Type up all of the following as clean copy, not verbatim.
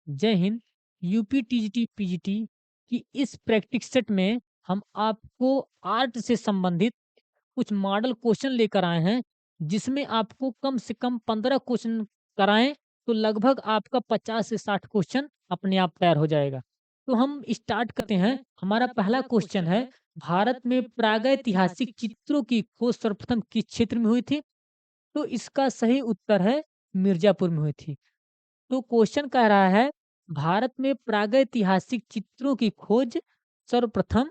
जय Hind. UP TGT PGT की इस प्रैक्टिस सेट में हम आपको आर्ट से संबंधित कुछ मॉडल क्वेश्चन लेकर आए हैं, जिसमें आपको कम से कम 15 क्वेश्चन कराएं तो लगभग आपका 50 से 60 क्वेश्चन अपने आप तैयार हो जाएगा। तो हम स्टार्ट करते हैं। हमारा पहला क्वेश्चन है, भारत में प्रागैतिहासिक चित्रों की खोज सर्वप्रथम किस क्षेत्र में हुई थी? तो इसका सही उत्तर है मिर्जापुर में हुई थी। तो क्वेश्चन कह रहा है, भारत में प्रागैतिहासिक चित्रों की खोज सर्वप्रथम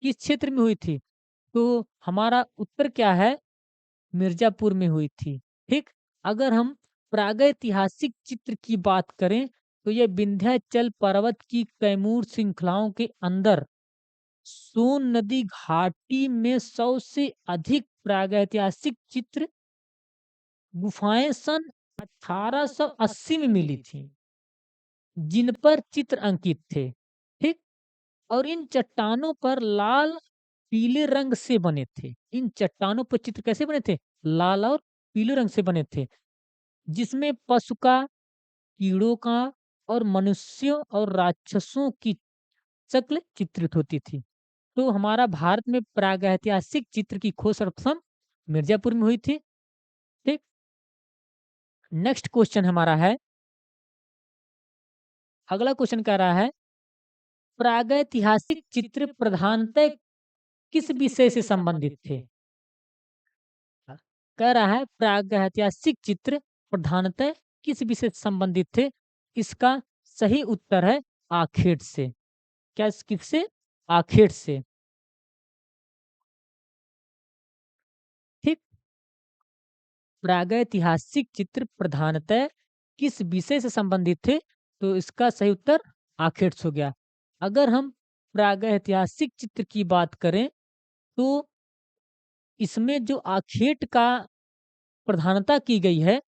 किस क्षेत्र में हुई थी? तो हमारा उत्तर क्या है? मिर्जापुर में हुई थी। ठीक। अगर हम प्रागैतिहासिक चित्र की बात करें तो यह विंध्याचल पर्वत की कैमूर श्रृंखलाओं के अंदर सोन नदी घाटी में 100 से अधिक प्रागैतिहासिक चित्र गुफाएं सन 1880 में मिली थी, जिन पर चित्र अंकित थे। ठीक। और इन चट्टानों पर लाल पीले रंग से बने थे। इन चट्टानों पर चित्र कैसे बने थे? लाल और पीले रंग से बने थे, जिसमें पशु का, कीड़ों का और मनुष्यों और राक्षसों की शक्ल चित्रित होती थी। तो हमारा भारत में प्रागैतिहासिक चित्र की खोज सर्वप्रथम मिर्जापुर में हुई थी। ठीक। नेक्स्ट क्वेश्चन हमारा है, अगला क्वेश्चन कह रहा है, प्रागैतिहासिक चित्र प्रधानतः किस विषय से संबंधित थे? कह रहा है, प्रागैतिहासिक चित्र प्रधानतः किस विषय से संबंधित थे? इसका सही उत्तर है आखेट से। क्या किससे? आखेट से। ठीक। प्रागैतिहासिक चित्र प्रधानतः किस विषय से संबंधित थे? तो इसका सही उत्तर आखेट से हो गया। अगर हम प्रागैतिहासिक चित्र की बात करें तो इसमें जो आखेट का प्रधानता की गई है,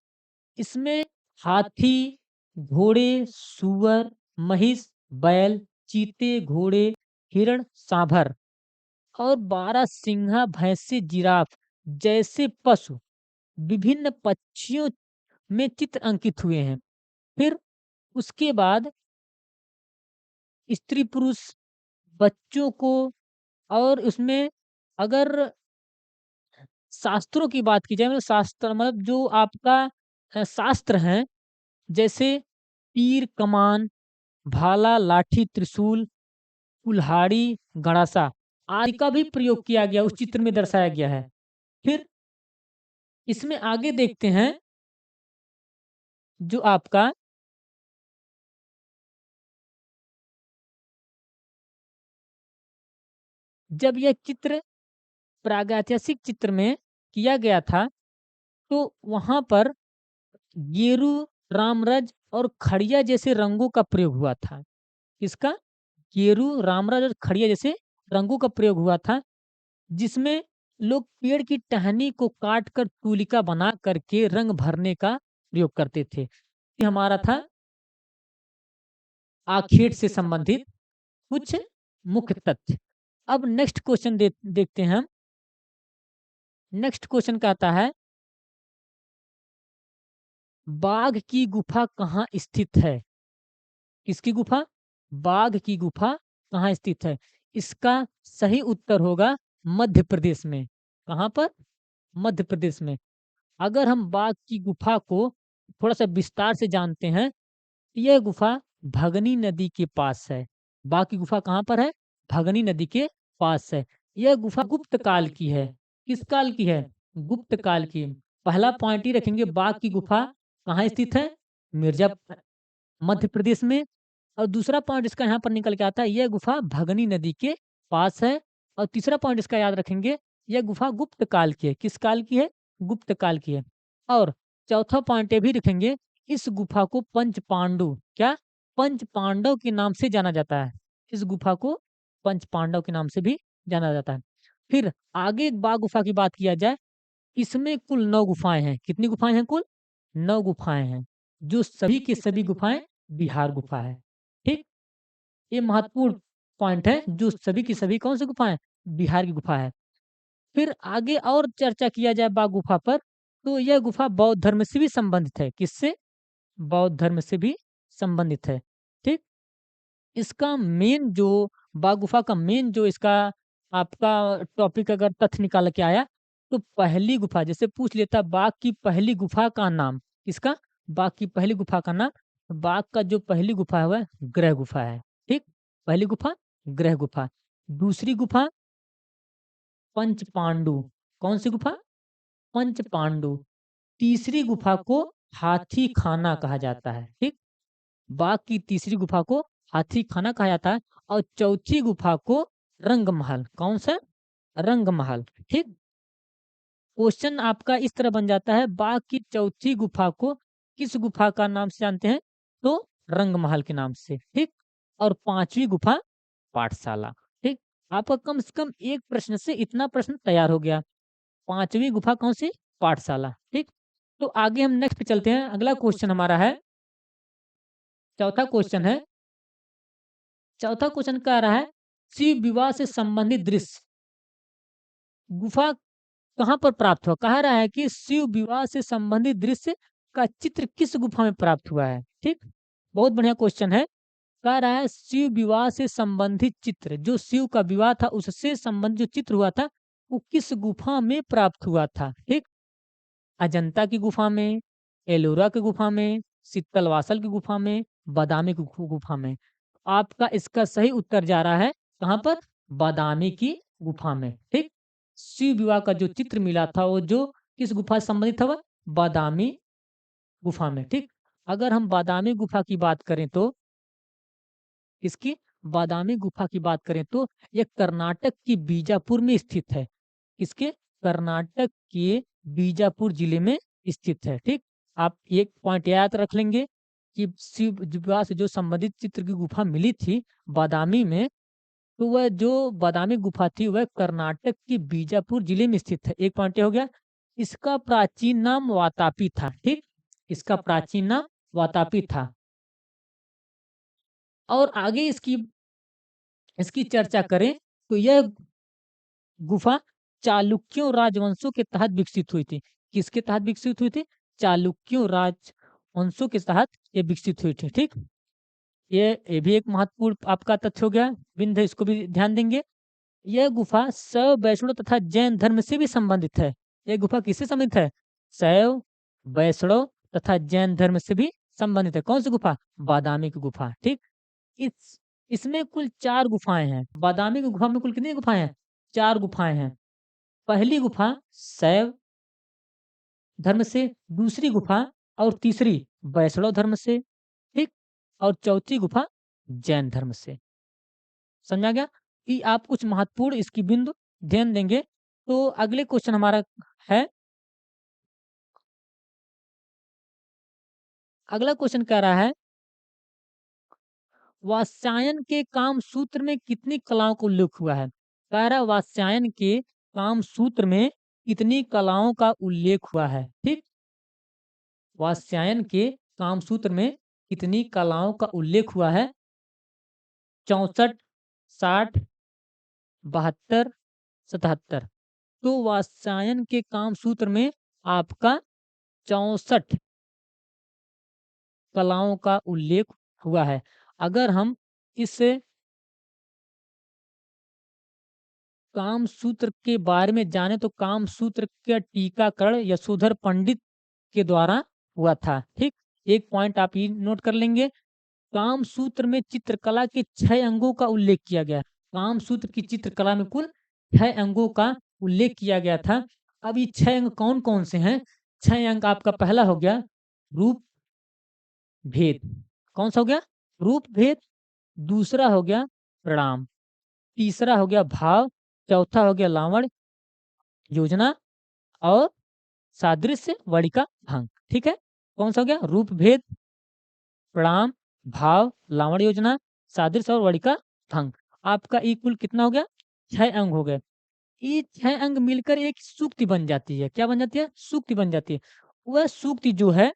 इसमें हाथी, घोड़े, सूअर, महिष, बैल, चीते, घोड़े, हिरण, सांभर और 12 सिंहा, भैंसे, जिराफ जैसे पशु, विभिन्न पक्षियों में चित्र अंकित हुए हैं। फिर उसके बाद स्त्री पुरुष, बच्चों को, और उसमें अगर शास्त्रों की बात की जाए, मतलब शास्त्र मतलब जो आपका शास्त्र हैं, जैसे तीर, कमान, भाला, लाठी, त्रिशूल, कुल्हाड़ी, गड़ासा आदि का भी प्रयोग किया गया, उस चित्र में दर्शाया गया है। फिर इसमें आगे देखते हैं, जो आपका जब यह चित्र प्रागैतिहासिक चित्र में किया गया था, तो वहां पर गेरू, रामरज और खड़िया जैसे रंगों का प्रयोग हुआ था। इसका गेरू, रामरज और खड़िया जैसे रंगों का प्रयोग हुआ था, जिसमें लोग पेड़ की टहनी को काट कर तूलिका बना करके रंग भरने का प्रयोग करते थे। ये हमारा था आखेट से संबंधित कुछ मुख्य तथ्य। अब नेक्स्ट क्वेश्चन देखते हैं हम। नेक्स्ट क्वेश्चन कहता है, बाघ की गुफा कहाँ स्थित है? किसकी गुफा? बाघ की गुफा कहाँ स्थित है? इसका सही उत्तर होगा मध्य प्रदेश में। कहाँ पर? मध्य प्रदेश में। अगर हम बाघ की गुफा को थोड़ा सा विस्तार से जानते हैं, तो यह गुफा भगनी नदी के पास है। बाघ की गुफा कहाँ पर है? भगनी नदी के पास है। यह गुफा गुप्त काल की है। किस काल की है? गुप्त काल की। पहला पॉइंट ही रखेंगे, बाघ की गुफा कहाँ स्थित है? मिर्जापुर, मध्य प्रदेश में। और दूसरा पॉइंट इसका यहाँ पर निकल के आता है, यह गुफा भगनी नदी के पास है। और तीसरा पॉइंट इसका याद रखेंगे, यह गुफा गुप्त काल की है। किस काल की है? गुप्त काल की है। और चौथा पॉइंट ये भी रखेंगे, इस गुफा को पंच पांडु, क्या? पंच पांडव के नाम से जाना जाता है। इस गुफा को पंच पांडव के नाम से भी जाना जाता है। फिर आगे एक बाघ गुफा की बात किया जाए, इसमें कुल 9 गुफाएं हैं। कितनी गुफाएं हैं? कुल 9 गुफाएं हैं, जो सभी की सभी गुफाएं बिहार गुफा है। ठीक। ये महत्वपूर्ण पॉइंट है, जो सभी की सभी कौन सी गुफाएं? बिहार की गुफा है। फिर आगे और चर्चा किया जाए बाघ गुफा पर, तो यह गुफा बौद्ध धर्म से भी संबंधित है। किससे? बौद्ध धर्म से भी संबंधित है। इसका मेन जो बाघ गुफा का मेन जो इसका आपका टॉपिक अगर तथ्य निकाल के आया, तो पहली गुफा जैसे पूछ लेता बाघ की पहली गुफा का नाम, किसका? बाघ की पहली गुफा का नाम, बाघ का जो पहली गुफा है वह ग्रह गुफा है, ठीक? पहली गुफा ग्रह गुफा, दूसरी गुफा पंच पांडु, कौन सी गुफा? पंच पांडु, तीसरी गुफा को हाथी खाना कहा जाता है, ठीक? बाघ की तीसरी गुफा को हाथी खाना कहा जाता है, और चौथी गुफा को रंग महल, कौन सा? रंग महल, ठीक? क्वेश्चन आपका इस तरह बन जाता है, बाघ की चौथी गुफा को किस गुफा का नाम से जानते हैं? तो रंग महल के नाम से, ठीक? और पांचवी गुफा पाठशाला, ठीक? आपका कम से कम एक प्रश्न से इतना प्रश्न तैयार हो गया। पांचवी गुफा कौन सी? पाठशाला, ठीक? तो आगे हम नेक्स्ट पे चलते हैं। अगला क्वेश्चन हमारा है, चौथा क्वेश्चन है, चौथा क्वेश्चन कह रहा है शिव विवाह से संबंधित दृश्य गुफा कहाँ पर प्राप्त हुआ? कह रहा है कि शिव विवाह से संबंधित दृश्य का चित्र किस गुफा में प्राप्त हुआ है, ठीक? बहुत बढ़िया क्वेश्चन है। कह रहा है शिव विवाह से संबंधित चित्र, जो शिव का विवाह था उससे संबंधित जो चित्र हुआ था वो किस गुफा में प्राप्त हुआ था, ठीक? अजंता की गुफा में, एलोरा की गुफा में, सित्तलवासल की गुफा में, बादामी की गुफा में। आपका इसका सही उत्तर जा रहा है कहाँ पर? बादामी की गुफा में, ठीक? शिव विवाह का जो चित्र मिला था वो जो किस गुफा से संबंधित था? वह बादामी गुफा में, ठीक? अगर हम बादामी गुफा की बात करें तो इसकी बादामी गुफा की बात करें तो ये कर्नाटक की बीजापुर में स्थित है। किसके? कर्नाटक के बीजापुर जिले में स्थित है, ठीक? आप एक पॉइंट याद रख लेंगे कि शिव विवाह से जो संबंधित चित्र की गुफा मिली थी बादामी में, तो वह जो बादामी गुफा थी वह कर्नाटक की बीजापुर जिले में स्थित है। एक पॉइंट ये हो गया। इसका प्राचीन नाम वातापी था, ठीक? इसका प्राचीन नाम वातापी था। और आगे इसकी इसकी चर्चा करें तो यह गुफा चालुक्यों राजवंशों के तहत विकसित हुई थी। किसके तहत विकसित हुई थी? चालुक्यों राजवंशों के तहत ये विकसित हुई थी, ठीक? ये भी एक महत्वपूर्ण आपका तथ्य हो गया, बिंद है, इसको भी ध्यान देंगे। यह गुफा शैव वैष्णव तथा जैन धर्म से भी संबंधित है। यह गुफा किससे संबंधित है? शैव वैष्णव तथा जैन धर्म से भी संबंधित है। कौन सी गुफा? बादामी की गुफा, ठीक? इस इसमें कुल 4 गुफाएँ हैं। बादामी की गुफा में कुल कितनी गुफाएँ हैं? 4 गुफाएँ हैं। पहली गुफा शैव धर्म से, दूसरी गुफा और तीसरी वैष्णव धर्म से, ठीक? और चौथी गुफा जैन धर्म से। समझा गया? कि आप कुछ महत्वपूर्ण इसकी बिंदु ध्यान देंगे। तो अगले क्वेश्चन हमारा है, अगला क्वेश्चन कह रहा है वात्स्यायन के काम सूत्र में कितनी कलाओं का उल्लेख हुआ है? कह रहा है वात्स्यायन के काम सूत्र में कितनी कलाओं का उल्लेख हुआ है, ठीक? वात्स्यायन के काम सूत्र में कितनी कलाओं का उल्लेख हुआ है? 64, 60, 72, 77। तो वात्स्यायन के काम सूत्र में आपका 64 कलाओं का उल्लेख हुआ है। अगर हम इस काम सूत्र के बारे में जाने तो काम सूत्र का टीकाकरण यशोधर पंडित के द्वारा हुआ था, ठीक? एक पॉइंट आप ये नोट कर लेंगे, काम सूत्र में चित्रकला के 6 अंगों का उल्लेख किया गया। काम सूत्र की चित्रकला में कुल 6 अंगों का उल्लेख किया गया था। अब ये 6 अंग कौन-कौन से हैं? 6 अंग आपका पहला हो गया रूप भेद। कौन सा हो गया? रूप भेद। दूसरा हो गया प्रणाम, तीसरा हो गया भाव, चौथा हो गया लावण्य योजना और सादृश्य वणिका भंग, ठीक है? कौन सा हो गया? रूप भेद, प्रणाम, भाव, लावण्य योजना, सादृश्य और वणिका भंग। आपका ई कुल कितना हो गया? 6 अंग हो गए। ये 6 अंग मिलकर एक सूक्ति बन जाती है। क्या बन जाती है? सूक्ति बन जाती है। वह सूक्ति जो है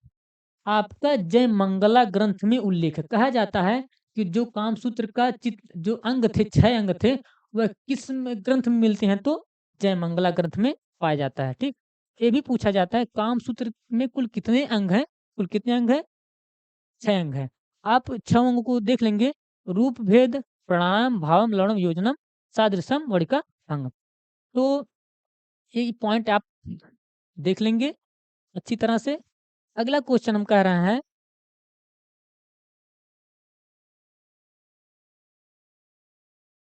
आपका जय मंगला ग्रंथ में उल्लेख है। कहा जाता है कि जो कामसूत्र का चित्र जो अंग थे, 6 अंग थे, वह किस ग्रंथ में मिलते हैं? तो जय मंगला ग्रंथ में पाया जाता है, ठीक? ये भी पूछा जाता है कामसूत्र में कुल कितने अंग हैं? कुल कितने अंग हैं? 6 अंग हैं। आप 6 अंगों को देख लेंगे रूप भेद प्राणायाम भावम लवणम योजनम सादृशम वड़िका अंगम। तो ये पॉइंट आप देख लेंगे अच्छी तरह से। अगला क्वेश्चन हम कह रहे हैं,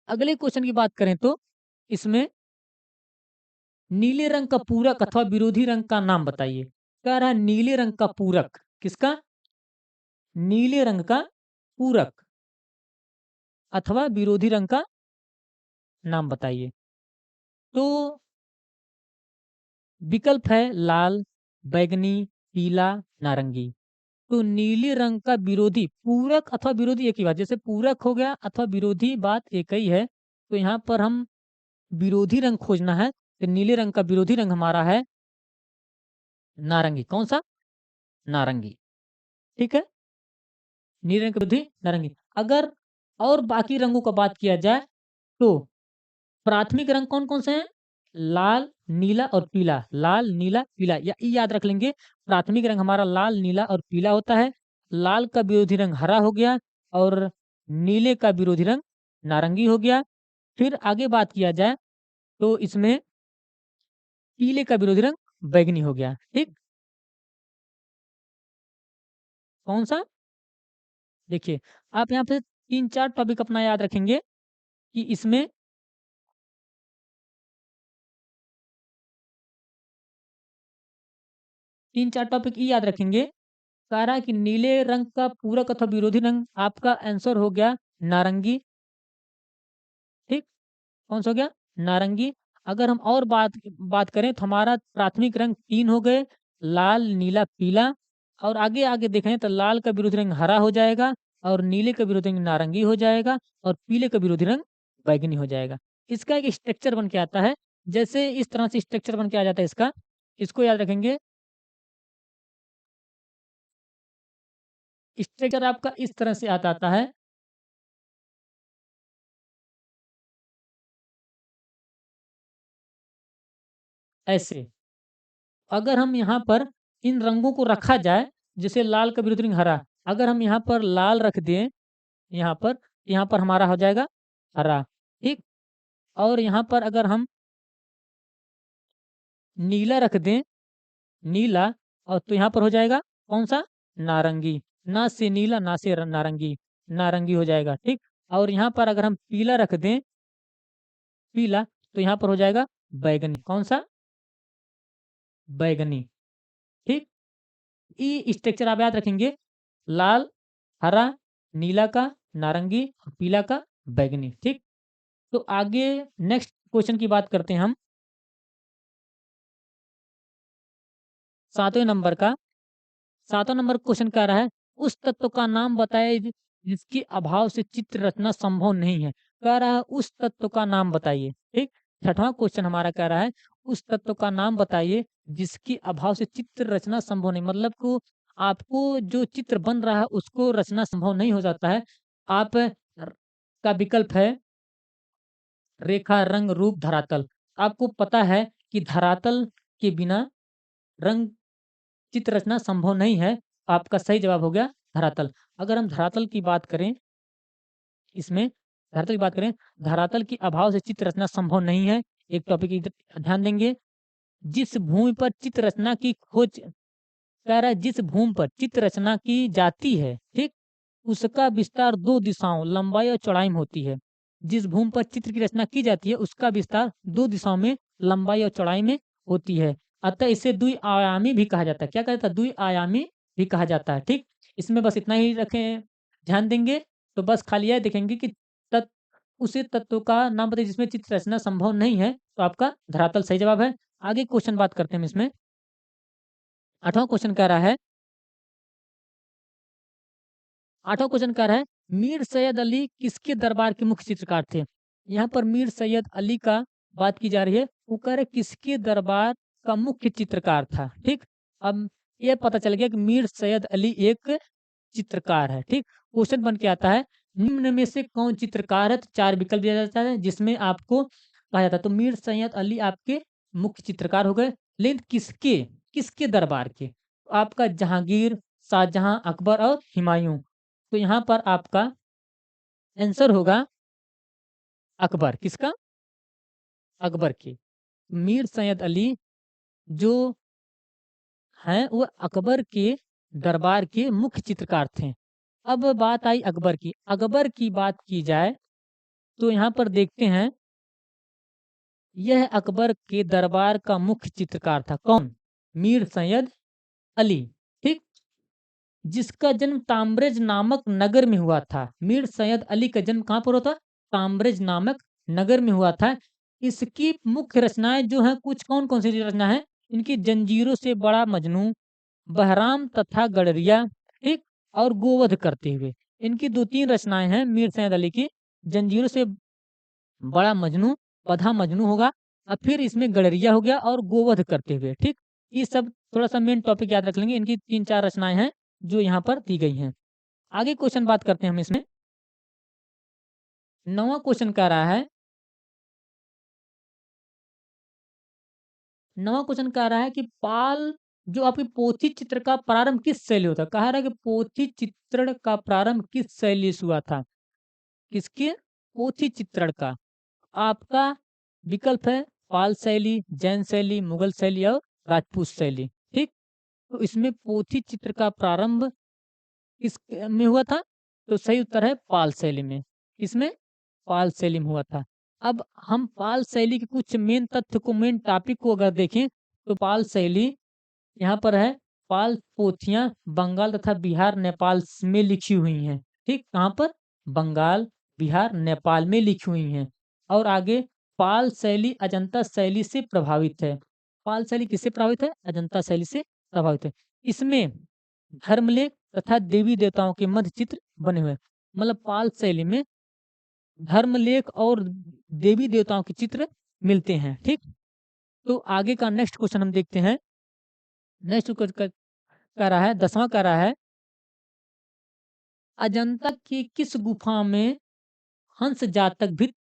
अगले क्वेश्चन की बात करें तो इसमें नीले रंग का पूरक अथवा विरोधी रंग का नाम बताइए। कह रहा है नीले रंग का पूरक, किसका? नीले रंग का पूरक अथवा विरोधी रंग का नाम बताइए। तो विकल्प है लाल, बैंगनी, पीला, नारंगी। तो नीले रंग का विरोधी, पूरक अथवा विरोधी एक ही बात, जैसे पूरक हो गया अथवा विरोधी बात एक ही है। तो यहाँ पर हम विरोधी रंग खोजना है, तो नीले रंग का विरोधी रंग हमारा है नारंगी। कौन सा? नारंगी। ठीक है, नीले रंग का विरोधी नारंगी। अगर और बाकी रंगों का बात किया जाए तो प्राथमिक रंग कौन कौन से हैं? लाल, नीला और पीला। लाल, नीला, पीला, या ये याद रख लेंगे। प्राथमिक रंग हमारा लाल, नीला और पीला होता है। लाल का विरोधी रंग हरा हो गया और नीले का विरोधी रंग नारंगी हो गया। फिर आगे बात किया जाए तो इसमें पीले का विरोधी रंग बैंगनी हो गया। ठीक, कौन सा? देखिए, आप यहाँ पे 3-4 टॉपिक अपना याद रखेंगे कि इसमें 3-4 टॉपिक ये याद रखेंगे। सारा कि नीले रंग का पूरक अथवा विरोधी रंग आपका आंसर हो गया नारंगी। ठीक, कौन सा हो गया? नारंगी। अगर हम और बात करें तो हमारा प्राथमिक रंग 3 हो गए, लाल, नीला, पीला। और आगे आगे देखें तो लाल का विरोधी रंग हरा हो जाएगा और नीले का विरोधी रंग नारंगी हो जाएगा और पीले का विरोधी रंग बैंगनी हो जाएगा। इसका एक स्ट्रक्चर बन के आता है, जैसे इस तरह से स्ट्रक्चर बन के आ जाता है इसका। इसको याद रखेंगे। स्ट्रक्चर आपका इस तरह से आता है। ऐसे अगर हम यहाँ पर इन रंगों को रखा जाए, जैसे लाल का विरोधी रंग हरा, अगर हम यहाँ पर लाल रख दें, यहाँ पर हमारा हो जाएगा हरा। ठीक, और यहाँ पर अगर हम नीला रख दें, नीला, और तो यहाँ पर हो जाएगा कौन सा? नारंगी। ना से नीला, ना से नारंगी, नारंगी हो जाएगा। ठीक, और यहाँ पर अगर हम पीला रख दें, पीला, तो यहाँ पर हो जाएगा बैगनी। कौन सा? बैगनी। ठीक, ये स्ट्रक्चर आप याद रखेंगे। लाल, हरा, नीला का, नारंगी और पीला का बैंगनी। ठीक, तो आगे नेक्स्ट क्वेश्चन की बात करते हैं हम। 7वें नंबर का 7वां नंबर क्वेश्चन कह रहा है उस तत्व का नाम बताइए जिसके अभाव से चित्र रचना संभव नहीं है। कह रहा है उस तत्व का नाम बताइए। ठीक, 6वां क्वेश्चन हमारा कह रहा है उस तत्व का नाम बताइए जिसके अभाव से चित्र रचना संभव नहीं, मतलब को आपको जो चित्र बन रहा है उसको रचना संभव नहीं हो जाता है। आप का विकल्प है रेखा, रंग, रूप, धरातल। आपको पता है कि धरातल के बिना रंग चित्र रचना संभव नहीं है। आपका सही जवाब हो गया धरातल। अगर हम धरातल की बात करें, इसमें धरातल की बात करें, धरातल के अभाव से चित्र रचना संभव नहीं है। एक टॉपिक इधर ध्यान देंगे। जिस भूमि पर चित्र रचना की खोज, कह रहा है जिस भूमि पर चित्र रचना की जाती है, ठीक, उसका विस्तार 2 दिशाओं लंबाई और चौड़ाई में होती है। जिस भूमि पर चित्र की रचना की जाती है उसका विस्तार 2 दिशाओं में लंबाई और चौड़ाई में होती है। अतः इसे द्विआयामी भी कहा जाता है। क्या कहता है? द्विआयामी भी कहा जाता है। ठीक, इसमें बस इतना ही रखें, ध्यान देंगे। तो बस खाली यह देखेंगे कि तत् उसी तत्व का नाम बताइए जिसमें चित्र रचना संभव नहीं है, तो आपका धरातल सही जवाब है। आगे क्वेश्चन बात करते हैं हम इसमें। 8वां क्वेश्चन कह रहा है, 8वां क्वेश्चन कह रहा है मीर सैयद अली किसके दरबार के मुख्य चित्रकार थे? यहाँ पर मीर सैयद अली का बात की जा रही है। वो कह रहे किसके दरबार का मुख्य चित्रकार था। ठीक, अब ये पता चल गया कि मीर सैयद अली एक चित्रकार है। ठीक, क्वेश्चन बन के आता है निम्न में से कौन चित्रकार है? तो 4 विकल्प दिया जाता है जिसमें आपको कहा जाता है। तो मीर सैयद अली आपके मुख्य चित्रकार हो गए, लेकिन किसके किसके दरबार के? आपका जहांगीर, शाहजहां, अकबर और हुमायूं। तो यहाँ पर आपका आंसर होगा अकबर। किसका? अकबर के। मीर सैयद अली जो हैं वो अकबर के दरबार के मुख्य चित्रकार थे। अब बात आई अकबर की। अकबर की बात की जाए तो यहाँ पर देखते हैं, यह अकबर के दरबार का मुख्य चित्रकार था। कौन? मीर सैयद अली। ठीक। जिसका जन्म ताम्रज नामक नगर में हुआ था। मीर सैयद अली का जन्म कहाँ पर हुआ था? ताम्रज नामक नगर में हुआ था। इसकी मुख्य रचनाएं जो हैं, कुछ कौन कौन सी रचना है इनकी? जंजीरों से बड़ा मजनू, बहराम तथा गडरिया, ठीक, और गोवध करते हुए। इनकी दो तीन रचनाएं हैं मीर सैयद अली की। जंजीरों से बड़ा मजनू, बधा मजनू होगा, और फिर इसमें गडरिया हो गया, और गोवध करते हुए। ठीक। ये सब थोड़ा सा मेन टॉपिक याद रख लेंगे। इनकी तीन चार रचनाएं हैं जो यहाँ पर दी गई हैं। आगे क्वेश्चन बात करते हैं हम इसमें। नौवां क्वेश्चन कह रहा है, नवा क्वेश्चन कह रहा है कि पाल जो आपकी पोथी चित्र का प्रारंभ किस शैली होता है? कहा रहा है कि पोथी चित्रण का प्रारंभ किस शैली से हुआ था? किसके? पोथी चित्रण का। आपका विकल्प है पाल शैली, जैन शैली, मुगल शैली और राजपूत शैली। ठीक। तो इसमें पोथी चित्र का प्रारंभ किस में हुआ था? तो सही उत्तर है पाल शैली में। इसमें पाल शैली में हुआ था। अब हम पाल शैली के कुछ मेन तथ्य को, मेन टॉपिक को अगर देखें तो पाल शैली यहाँ पर है, पाल पोथियां बंगाल तथा बिहार नेपाल में लिखी हुई हैं। ठीक। कहाँ पर? बंगाल, बिहार, नेपाल में लिखी हुई हैं। और आगे पाल शैली अजंता शैली से प्रभावित है। पाल शैली किससे प्रभावित है? अजंता शैली से प्रभावित है। इसमें धर्मलेख तथा देवी देवताओं के मध्य चित्र बने हुए हैं। मतलब पाल शैली में धर्मलेख और देवी देवताओं के चित्र मिलते हैं। ठीक। तो आगे का नेक्स्ट क्वेश्चन हम देखते हैं। नेक्स्ट क्वेश्चन कह रहा है, 10वां कह रहा है, अजंता की किस गुफा में हंस जातक भित्ति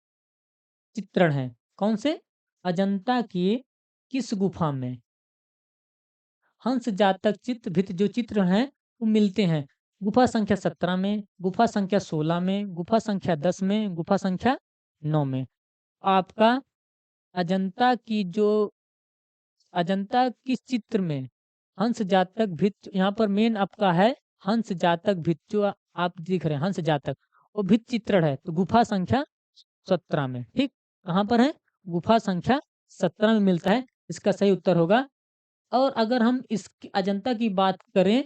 चित्रण है? कौन से? अजंता की किस गुफा में हंस जातक चित्र भित्ति जो चित्र हैं वो मिलते हैं? गुफा संख्या 17 में, गुफा संख्या 16 में, गुफा संख्या 10 में, गुफा संख्या 9 में। आपका अजंता की जो अजंता किस चित्र में हंस जातक भित्ति, यहाँ पर मेन आपका है हंस जातक भित्ति जो आप दिख रहे हैं हंस जातक, वो भित्ति चित्रण है। तो गुफा संख्या 17 में। ठीक। कहाँ पर है? गुफा संख्या 17 में मिलता है। इसका सही उत्तर होगा। और अगर हम इस अजंता की बात करें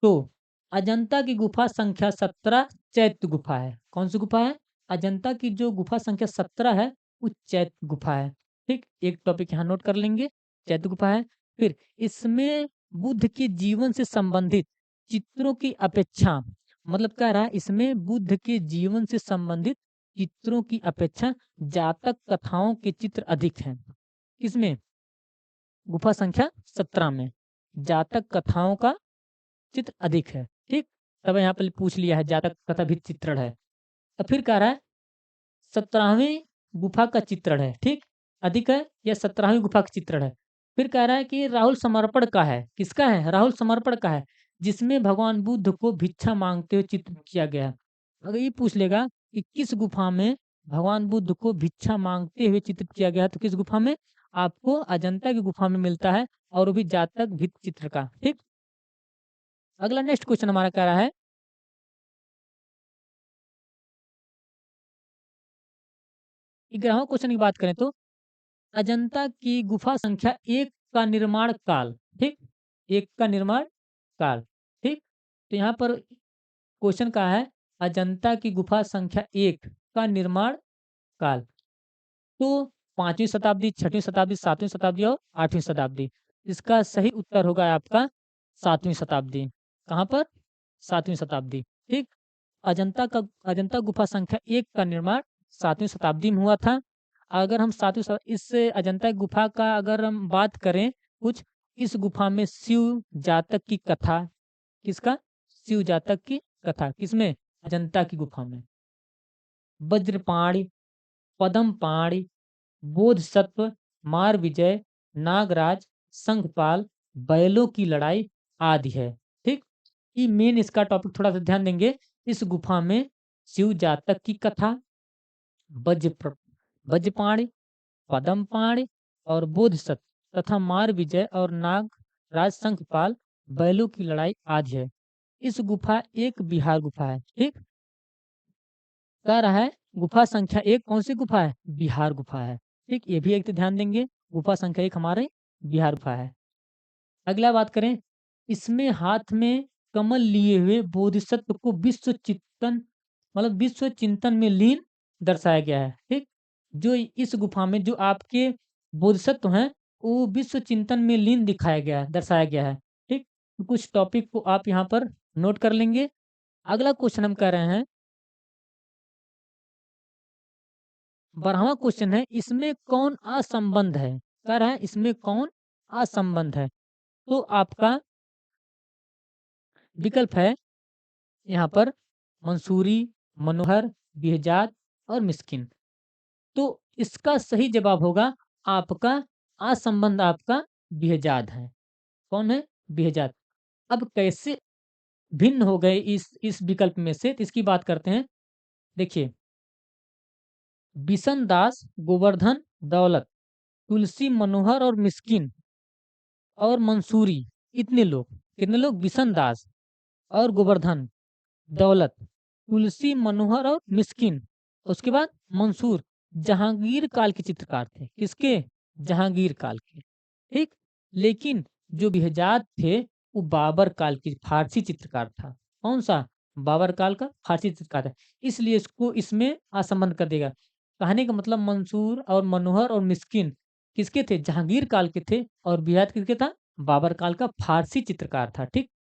तो अजंता की गुफा संख्या 17 चैत्य गुफा है। कौन सी गुफा है? अजंता की जो गुफा संख्या 17 है वो चैत्य गुफा है। ठीक। एक टॉपिक यहाँ नोट कर लेंगे, चैत्य गुफा है। फिर इसमें बुद्ध के जीवन से संबंधित चित्रों की अपेक्षा, मतलब कह रहा है इसमें बुद्ध के जीवन से संबंधित चित्रों की अपेक्षा जातक कथाओं के चित्र अधिक हैं। किसमें? गुफा संख्या 17 में जातक कथाओं का चित्र अधिक है। ठीक। तब यहाँ पर पूछ लिया है जातक कथा भी चित्रण है। तो फिर कह रहा है 17वीं गुफा का चित्रण है। ठीक। अधिक है या 17वीं गुफा का चित्रण है? फिर कह रहा है कि राहुल समर्पण का है। किसका है? राहुल समर्पण का है, जिसमें भगवान बुद्ध को भिक्षा मांगते हुए चित्र किया गया है। अगर ये पूछ लेगा कि किस गुफा में भगवान बुद्ध को भिक्षा मांगते हुए चित्र किया गया है, तो किस गुफा में? आपको अजंता की गुफा में मिलता है, और वो भी जातक भित्ति चित्र का। ठीक। अगला नेक्स्ट क्वेश्चन हमारा कह रहा है, 11वां क्वेश्चन की बात करें तो अजंता की गुफा संख्या 1 का निर्माण काल। ठीक। 1 का निर्माण काल। ठीक। तो यहाँ पर क्वेश्चन का है अजंता की गुफा संख्या 1 का निर्माण काल। तो 5वीं शताब्दी, 6वीं शताब्दी, 7वीं शताब्दी और 8वीं शताब्दी। इसका सही उत्तर होगा आपका 7वीं शताब्दी। कहाँ पर? 7वीं शताब्दी। ठीक। अजंता गुफा संख्या 1 का निर्माण 7वीं शताब्दी में हुआ था। अगर हम इस अजंता गुफा का अगर हम बात करें कुछ, इस गुफा में शिव जातक की कथा, किसका? शिव जातक की कथा किसमें? अजंता की गुफा में। वज्रपाणि, पद्मपाणि, बोधसत्व, मार विजय, नागराज, संघपाल, बैलों की लड़ाई आदि है। ठीक। ये मेन इसका टॉपिक, थोड़ा सा ध्यान देंगे। इस गुफा में शिव जातक की कथा, वज्र वज्रपाणि, पद्मपाणि और बोधिसत्व तथा मार विजय और नागराज शंखपाल बैलों की लड़ाई आदि है। इस गुफा एक बिहार गुफा है। ठीक, कह रहा है गुफा संख्या एक कौन सी गुफा है? बिहार गुफा है। ठीक, ये भी एक तो ध्यान देंगे, गुफा संख्या एक हमारे बिहार गुफा है। अगला बात करें, इसमें हाथ में कमल लिए हुए बोधिसत्व को विश्व चिंतन मतलब विश्व चिंतन में लीन दर्शाया गया है। ठीक, जो इस गुफा में जो आपके बोधिसत्व हैं वो विश्व चिंतन में लीन दिखाया गया है, दर्शाया गया है। ठीक, तो कुछ टॉपिक को आप यहाँ पर नोट कर लेंगे। अगला क्वेश्चन हम कह रहे हैं, 12वां क्वेश्चन है, इसमें कौन असंबंध है? कह रहा है इसमें कौन असंबंध है? तो आपका विकल्प है यहाँ पर मंसूरी, मनोहर, बेहजाद और मिस्किन। तो इसका सही जवाब होगा आपका असंबंध, आपका बेहजाद है। कौन है? बेहजाद। अब कैसे भिन्न हो गए इस विकल्प में से, तो इसकी बात करते हैं। देखिए, बिशन दास, गोवर्धन, दौलत, तुलसी, मनोहर और मिस्किन और मंसूरी, इतने लोग, कितने लोग? बिशन दास और गोवर्धन, दौलत, तुलसी, मनोहर और मिस्किन, उसके बाद मंसूर, जहांगीर काल के चित्रकार थे। किसके? जहांगीर काल के। ठीक, लेकिन जो बेहजाद थे वो बाबर काल की फारसी चित्रकार था। कौन सा? बाबर काल का फारसी चित्रकार है, इसलिए इसको इसमें असंबद्ध कर देगा। कहने का मतलब मंसूर और मनोहर और मिस्किन किसके थे? जहांगीर काल के थे, और बेहजाद किसके था? बाबर काल का फारसी चित्रकार था। ठीक,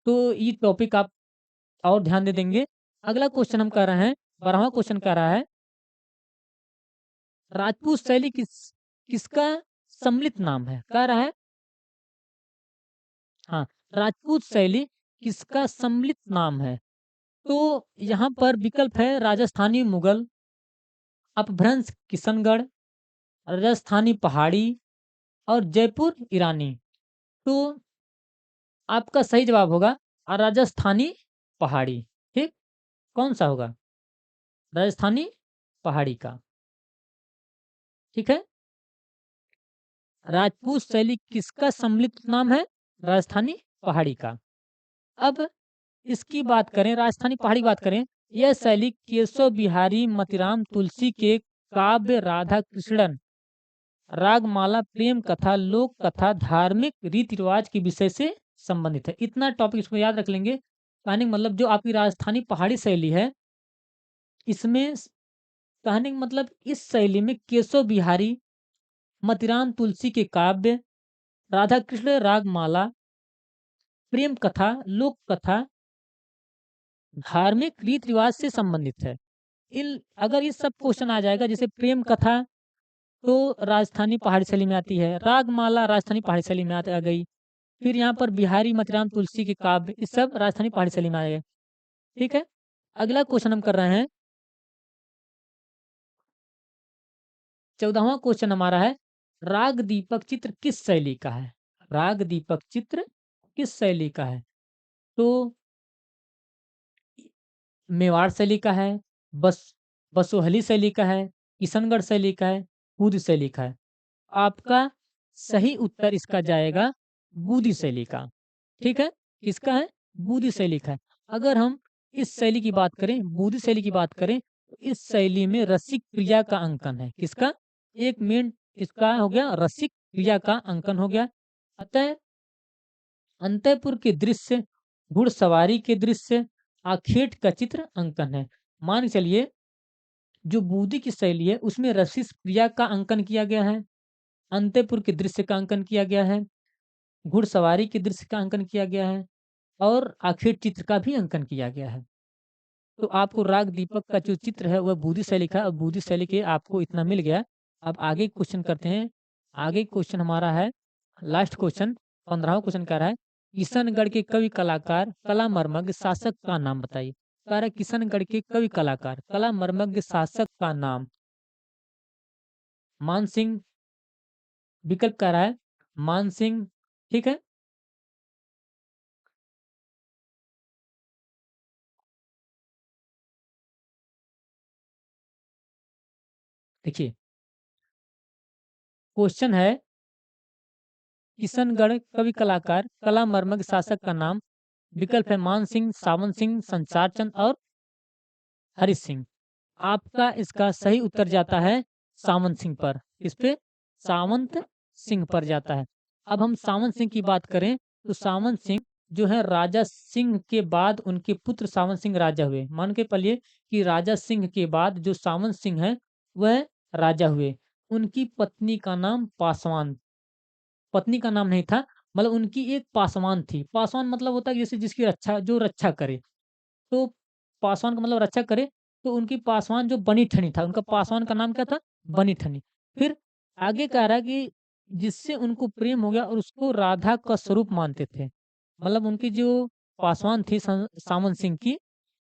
तो ये टॉपिक आप और ध्यान दे देंगे। अगला क्वेश्चन हम कर रहे हैं, 12वां क्वेश्चन कह रहा है, राजपूत शैली किसका सम्मिलित नाम है? कह रहा है, हाँ, राजपूत शैली किसका सम्मिलित नाम है? तो यहाँ पर विकल्प है राजस्थानी मुगल, अपभ्रंश किशनगढ़, राजस्थानी पहाड़ी और जयपुर ईरानी। तो आपका सही जवाब होगा राजस्थानी पहाड़ी। ठीक, कौन सा होगा? राजस्थानी पहाड़ी का। ठीक है, राजपूत शैली किसका सम्मिलित नाम है? राजस्थानी पहाड़ी का। अब इसकी बात करें, राजस्थानी पहाड़ी बात करें, यह शैली केशव बिहारी मतिराम तुलसी के काव्य राधा कृष्णन, रागमाला, प्रेम कथा, लोक कथा, धार्मिक रीति रिवाज के विषय से संबंधित है। इतना टॉपिक इसको याद रख लेंगे। कहने का मतलब जो आपकी राजस्थानी पहाड़ी शैली है, इसमें कहने का मतलब इस शैली में केशव बिहारी मतिराम तुलसी के काव्य, राधा कृष्ण रागमाला, प्रेम कथा, लोक कथा, धार्मिक रीति रिवाज से संबंधित है। इन अगर ये सब क्वेश्चन आ जाएगा, जैसे प्रेम कथा तो राजस्थानी पहाड़ी शैली में आती है, रागमाला राजस्थानी पहाड़ी शैली में आ गई, फिर यहाँ पर बिहारी मतिराम तुलसी के काव्य, ये सब राजस्थानी पहाड़ी शैली में आ गए। ठीक है, अगला क्वेश्चन हम कर रहे हैं, 14वां क्वेश्चन हमारा है, राग दीपक चित्र किस शैली का है? राग दीपक चित्र किस शैली का है? तो मेवाड़ शैली का है, बस बसोहली शैली का है, किशनगढ़ शैली का है, बूढ़ी शैली का है। आपका सही उत्तर इसका जाएगा बूढ़ी शैली का। ठीक है, किसका है? बूढ़ी शैली का है। अगर हम इस शैली की बात करें, बूढ़ी शैली की बात करें, तो इस शैली में रसिक क्रिया का अंकन है। किसका? एक मेन इसका हो गया, रसिक क्रिया का अंकन हो गया। अतः अंतःपुर के दृश्य, घुड़सवारी के दृश्य, आखेट का चित्र अंकन है। मान के चलिए जो बूंदी की शैली है उसमें रसिक क्रिया का अंकन किया गया है, अंतःपुर के दृश्य का अंकन किया गया है, घुड़सवारी के दृश्य का अंकन किया गया है और आखेट चित्र का भी अंकन किया गया है। तो आपको राग दीपक का जो चित्र है वह बूंदी शैली का, और बूंदी शैली के आपको इतना मिल गया। अब आगे क्वेश्चन करते हैं। आगे क्वेश्चन हमारा है लास्ट क्वेश्चन, 15वां क्वेश्चन कह रहा है, किशनगढ़ के कवि कलाकार कला मर्मज्ञ शासक का नाम बताइए। कह रहा है किशनगढ़ के कवि कलाकार कला मर्मज्ञ शासक का नाम। मान सिंह विकल्प कह रहा है, मान सिंह। ठीक है, देखिए, क्वेश्चन है किशनगढ़ कवि कलाकार कला मर्मज्ञ शासक का नाम। विकल्प है मान सिंह, सावन सिंह, संचार चंद और हरीश सिंह। आपका इसका सही उत्तर जाता है सावंत सिंह पर। किस पे? सावंत सिंह पर जाता है। अब हम सावंत सिंह की बात करें तो सावंत सिंह जो है राजा सिंह के बाद उनके पुत्र सावंत सिंह राजा हुए। मान के चलिए कि राजा सिंह के बाद जो सावंत सिंह है वह राजा हुए। उनकी पत्नी का नाम पासवान, पत्नी का नाम नहीं था, मतलब उनकी एक पासवान थी। पासवान मतलब होता है जैसे जिसकी रक्षा, जो रक्षा करे। तो पासवान का मतलब रक्षा करे। तो उनकी पासवान जो बनी ठनी था, उनका पासवान का नाम क्या था? बनी ठनी। फिर आगे कह रहा है कि जिससे उनको प्रेम हो गया और उसको राधा का स्वरूप मानते थे। मतलब उनकी जो पासवान थी सामन सिंह की,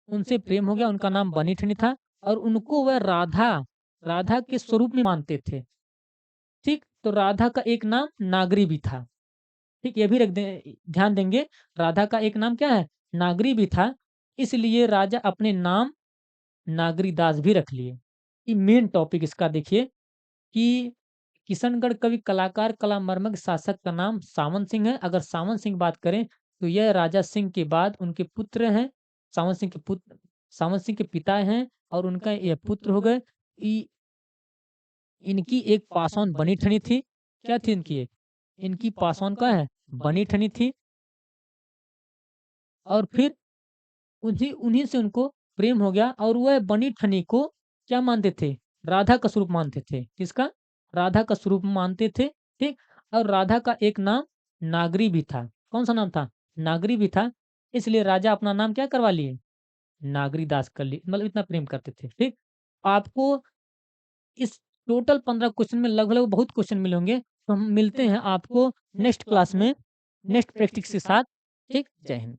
उनसे प्रेम हो गया, उनका नाम बनी ठनी था और उनको वह राधा, राधा के स्वरूप में मानते थे। ठीक, तो राधा का एक नाम नागरी भी था। ठीक, ये भी रख दे, ध्यान देंगे। राधा का एक नाम क्या है? नागरी भी था। इसलिए राजा अपने नाम नागरी दास भी रख लिए। ये मेन टॉपिक इसका देखिए कि किशनगढ़ कवि कलाकार कला मर्मज्ञ शासक का नाम सावन सिंह है। अगर सावन सिंह बात करें तो यह राजा सिंह के बाद उनके पुत्र हैं। सावन सिंह के पुत्र, सावन सिंह के पिता हैं और उनका ये पुत्र हो गए। इनकी एक पासवान बनी ठनी थी। क्या थी इनकी एक? इनकी पासवान का है बनी ठनी थी। और फिर उन्हीं उन्हीं से उनको प्रेम हो गया और वह बनी ठनी को क्या मानते थे? राधा का स्वरूप मानते थे। किसका? राधा का स्वरूप मानते थे। ठीक, और राधा का एक नाम नागरी भी था। कौन सा नाम था? नागरी भी था। इसलिए राजा अपना नाम क्या करवा लिए? नागरी दास कर लिए। मतलब इतना प्रेम करते थे। ठीक, आपको इस टोटल 15 क्वेश्चन में लगभग बहुत क्वेश्चन मिले होंगे। तो हम मिलते हैं आपको नेक्स्ट क्लास में नेक्स्ट प्रैक्टिस के साथ। ठीक, जय हिंद।